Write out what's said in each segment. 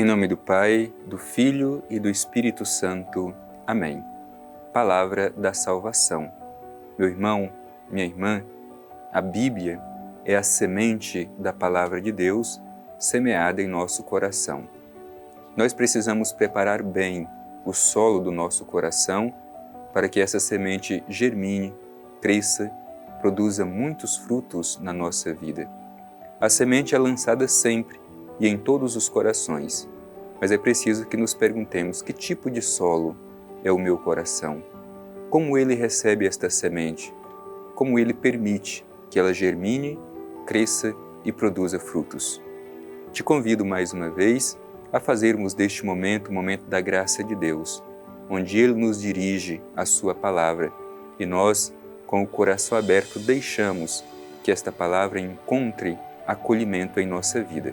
Em nome do Pai, do Filho e do Espírito Santo. Amém. Palavra da salvação. Meu irmão, minha irmã, a Bíblia é a semente da Palavra de Deus semeada em nosso coração. Nós precisamos preparar bem o solo do nosso coração para que essa semente germine, cresça, produza muitos frutos na nossa vida. A semente é lançada sempre e em todos os corações, mas é preciso que nos perguntemos que tipo de solo é o meu coração, como ele recebe esta semente, como ele permite que ela germine, cresça e produza frutos. Te convido mais uma vez a fazermos deste momento o momento da graça de Deus, onde Ele nos dirige a Sua palavra e nós, com o coração aberto, deixamos que esta palavra encontre acolhimento em nossa vida.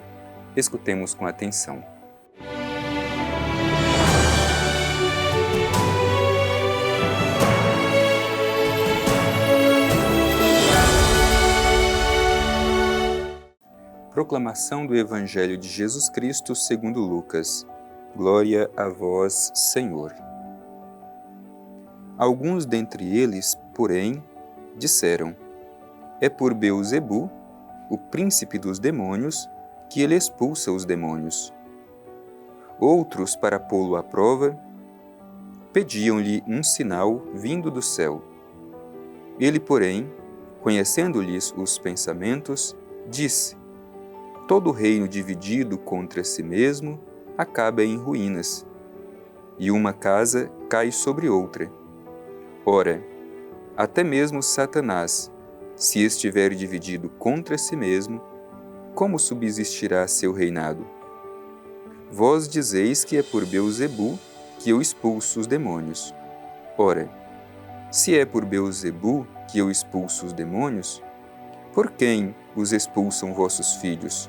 Escutemos com atenção. Proclamação do Evangelho de Jesus Cristo segundo Lucas. Glória a vós, Senhor. Alguns dentre eles, porém, disseram: é por Beelzebu, o príncipe dos demônios, que ele expulsa os demônios. Outros, para pô-lo à prova, pediam-lhe um sinal vindo do céu. Ele, porém, conhecendo-lhes os pensamentos, disse: todo reino dividido contra si mesmo acaba em ruínas, e uma casa cai sobre outra. Ora, até mesmo Satanás, se estiver dividido contra si mesmo, como subsistirá seu reinado? Vós dizeis que é por Beelzebu que eu expulso os demônios. Ora, se é por Beelzebu que eu expulso os demônios, por quem os expulsam vossos filhos?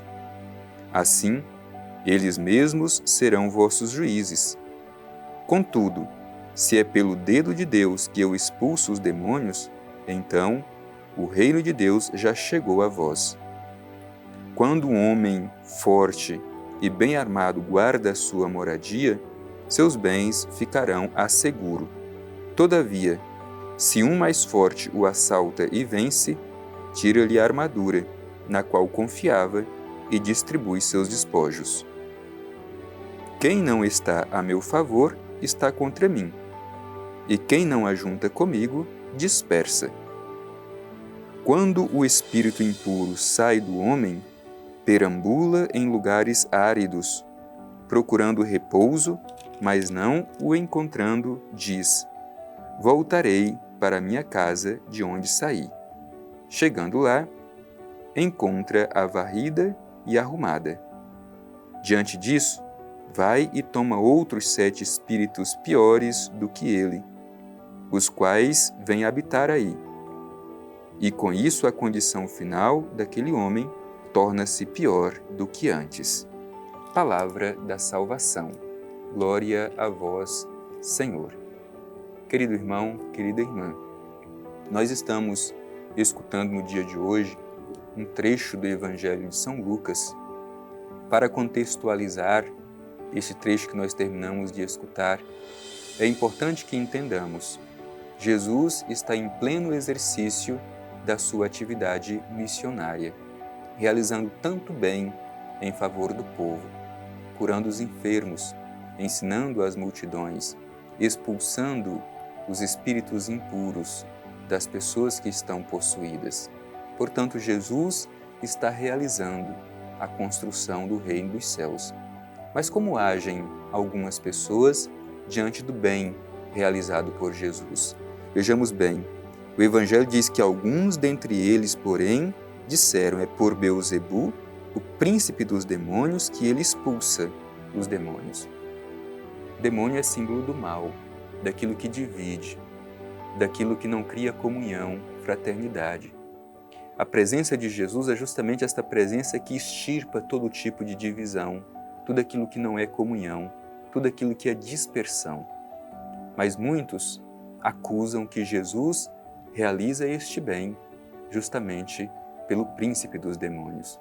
Assim, eles mesmos serão vossos juízes. Contudo, se é pelo dedo de Deus que eu expulso os demônios, então o reino de Deus já chegou a vós. Quando um homem forte e bem armado guarda a sua moradia, seus bens ficarão a seguro. Todavia, se um mais forte o assalta e vence, tira-lhe a armadura, na qual confiava, e distribui seus despojos. Quem não está a meu favor, está contra mim, e quem não ajunta comigo, dispersa. Quando o espírito impuro sai do homem, perambula em lugares áridos, procurando repouso, mas não o encontrando, diz: voltarei para minha casa de onde saí. Chegando lá, encontra-a varrida e arrumada. Diante disso, vai e toma outros 7 espíritos piores do que ele, os quais vêm habitar aí. E com isso a condição final daquele homem torna-se pior do que antes. Palavra da salvação. Glória a vós, Senhor. Querido irmão, querida irmã, nós estamos escutando no dia de hoje um trecho do Evangelho de São Lucas. Para contextualizar esse trecho que nós terminamos de escutar, é importante que entendamos: Jesus está em pleno exercício da sua atividade missionária, realizando tanto bem em favor do povo, curando os enfermos, ensinando as multidões, expulsando os espíritos impuros das pessoas que estão possuídas. Portanto, Jesus está realizando a construção do reino dos céus. Mas como agem algumas pessoas diante do bem realizado por Jesus? Vejamos bem, o Evangelho diz que alguns dentre eles, porém, disseram: é por Beelzebu, o príncipe dos demônios, que ele expulsa os demônios. Demônio é símbolo do mal, daquilo que divide, daquilo que não cria comunhão, fraternidade. A presença de Jesus é justamente esta presença que extirpa todo tipo de divisão, tudo aquilo que não é comunhão, tudo aquilo que é dispersão. Mas muitos acusam que Jesus realiza este bem justamente pelo príncipe dos demônios.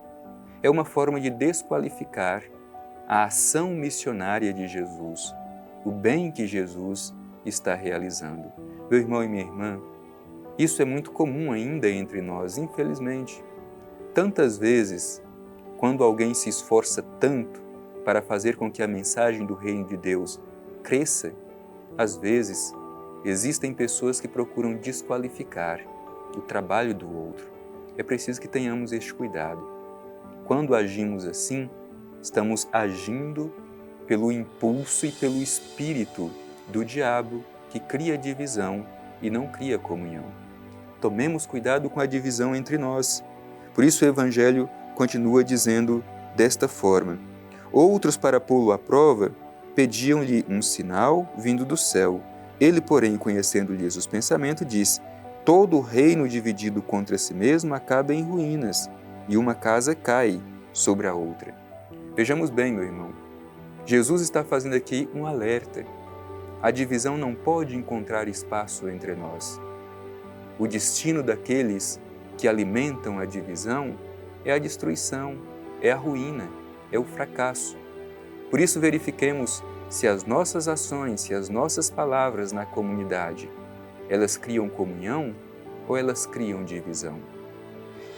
É uma forma de desqualificar a ação missionária de Jesus, o bem que Jesus está realizando. Meu irmão e minha irmã, isso é muito comum ainda entre nós, infelizmente. Tantas vezes, quando alguém se esforça tanto para fazer com que a mensagem do Reino de Deus cresça, às vezes existem pessoas que procuram desqualificar o trabalho do outro. É preciso que tenhamos este cuidado. Quando agimos assim, estamos agindo pelo impulso e pelo espírito do diabo que cria divisão e não cria comunhão. Tomemos cuidado com a divisão entre nós. Por isso o Evangelho continua dizendo desta forma: outros, para pô-lo à prova, pediam-lhe um sinal vindo do céu. Ele, porém, conhecendo-lhes os pensamentos, diz: todo reino dividido contra si mesmo acaba em ruínas, e uma casa cai sobre a outra. Vejamos bem, meu irmão, Jesus está fazendo aqui um alerta. A divisão não pode encontrar espaço entre nós. O destino daqueles que alimentam a divisão é a destruição, é a ruína, é o fracasso. Por isso, verifiquemos se as nossas ações, se as nossas palavras na comunidade, elas criam comunhão ou elas criam divisão.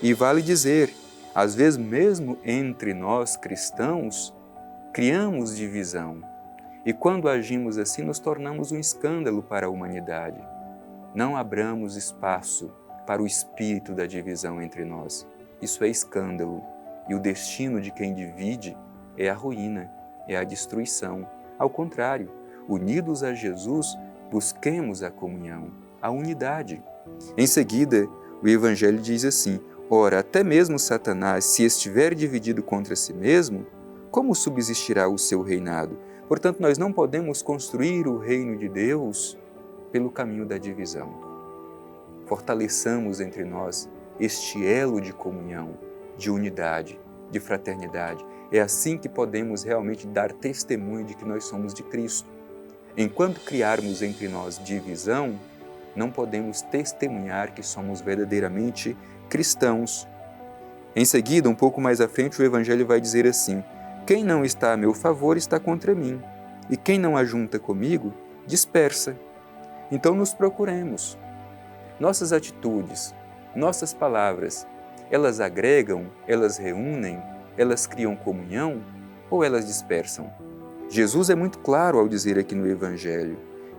E vale dizer, às vezes mesmo entre nós cristãos, criamos divisão. E quando agimos assim, nos tornamos um escândalo para a humanidade. Não abramos espaço para o espírito da divisão entre nós. Isso é escândalo. E o destino de quem divide é a ruína, é a destruição. Ao contrário, unidos a Jesus, busquemos a comunhão, a unidade. Em seguida, o Evangelho diz assim: ora, até mesmo Satanás, se estiver dividido contra si mesmo, como subsistirá o seu reinado? Portanto, nós não podemos construir o reino de Deus pelo caminho da divisão. Fortaleçamos entre nós este elo de comunhão, de unidade, de fraternidade. É assim que podemos realmente dar testemunho de que nós somos de Cristo. Enquanto criarmos entre nós divisão, não podemos testemunhar que somos verdadeiramente cristãos. Em seguida, um pouco mais à frente, o Evangelho vai dizer assim: quem não está a meu favor está contra mim, e quem não ajunta comigo, dispersa. Então nos procuremos. Nossas atitudes, nossas palavras, elas agregam, elas reúnem, elas criam comunhão ou elas dispersam? Jesus é muito claro ao dizer aqui no Evangelho: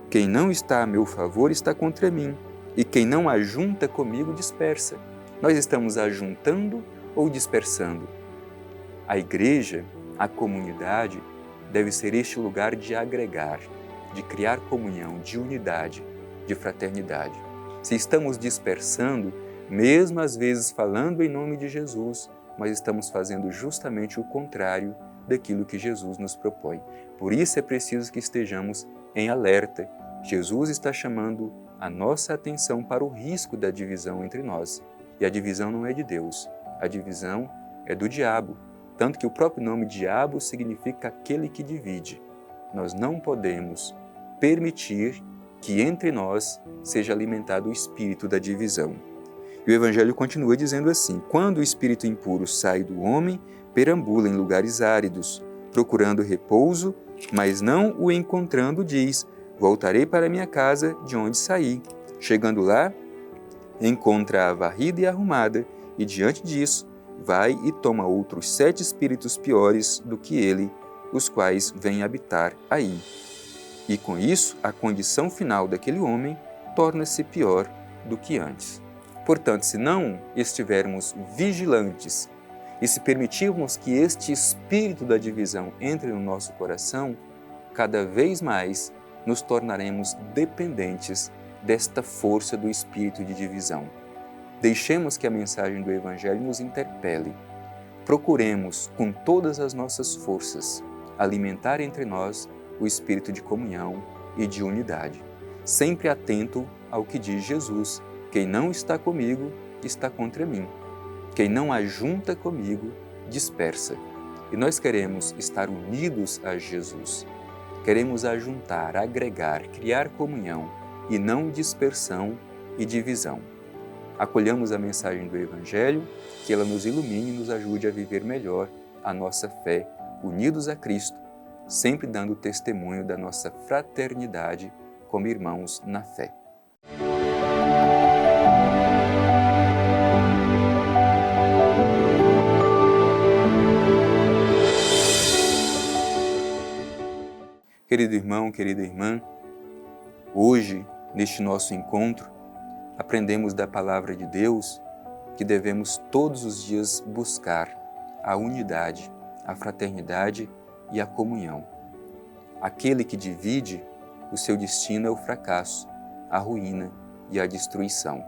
quem não está a meu favor está contra mim, e quem não ajunta comigo dispersa. Nós estamos ajuntando ou dispersando? A igreja, a comunidade, deve ser este lugar de agregar, de criar comunhão, de unidade, de fraternidade. Se estamos dispersando, mesmo às vezes falando em nome de Jesus, mas estamos fazendo justamente o contrário daquilo que Jesus nos propõe. Por isso é preciso que estejamos em alerta. Jesus está chamando a nossa atenção para o risco da divisão entre nós. E a divisão não é de Deus, a divisão é do diabo. Tanto que o próprio nome diabo significa aquele que divide. Nós não podemos permitir que entre nós seja alimentado o espírito da divisão. E o Evangelho continua dizendo assim: quando o espírito impuro sai do homem, perambula em lugares áridos, procurando repouso, mas não o encontrando, diz: voltarei para minha casa de onde saí. Chegando lá, encontra-a varrida e arrumada, e diante disso, vai e toma outros 7 espíritos piores do que ele, os quais vêm habitar aí. E com isso, a condição final daquele homem torna-se pior do que antes. Portanto, se não estivermos vigilantes e se permitirmos que este espírito da divisão entre no nosso coração, cada vez mais nos tornaremos dependentes desta força do espírito de divisão. Deixemos que a mensagem do Evangelho nos interpele. Procuremos, com todas as nossas forças, alimentar entre nós o espírito de comunhão e de unidade, sempre atento ao que diz Jesus: quem não está comigo, está contra mim. Quem não ajunta comigo, dispersa. E nós queremos estar unidos a Jesus. Queremos ajuntar, agregar, criar comunhão e não dispersão e divisão. Acolhamos a mensagem do Evangelho, que ela nos ilumine e nos ajude a viver melhor a nossa fé, unidos a Cristo, sempre dando testemunho da nossa fraternidade como irmãos na fé. Querido irmão, querida irmã, hoje, neste nosso encontro, aprendemos da Palavra de Deus que devemos todos os dias buscar a unidade, a fraternidade e a comunhão. Aquele que divide, o seu destino é o fracasso, a ruína e a destruição.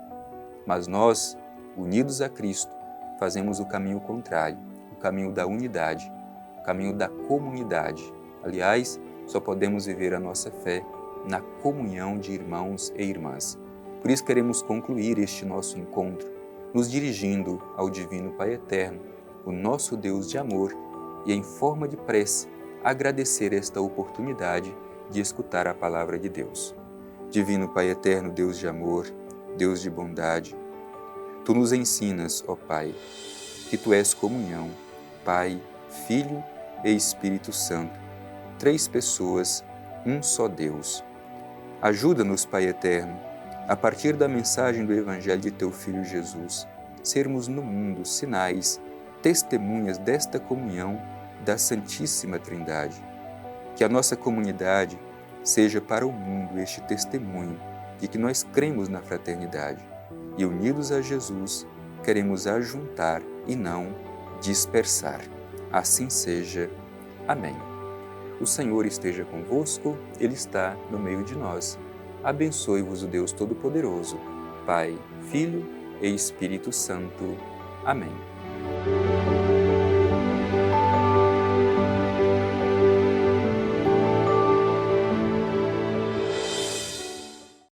Mas nós, unidos a Cristo, fazemos o caminho contrário, o caminho da unidade, o caminho da comunidade. Aliás, só podemos viver a nossa fé na comunhão de irmãos e irmãs. Por isso queremos concluir este nosso encontro, nos dirigindo ao Divino Pai Eterno, o nosso Deus de amor, e em forma de prece, agradecer esta oportunidade de escutar a Palavra de Deus. Divino Pai Eterno, Deus de amor, Deus de bondade, Tu nos ensinas, ó Pai, que Tu és comunhão, Pai, Filho e Espírito Santo, 3 pessoas, um só Deus. Ajuda-nos, Pai Eterno, a partir da mensagem do Evangelho de Teu Filho Jesus, sermos no mundo sinais, testemunhas desta comunhão da Santíssima Trindade. Que a nossa comunidade seja para o mundo este testemunho de que nós cremos na fraternidade e, unidos a Jesus, queremos ajuntar e não dispersar. Assim seja. Amém. O Senhor esteja convosco, Ele está no meio de nós. Abençoe-vos o Deus Todo-Poderoso, Pai, Filho e Espírito Santo. Amém.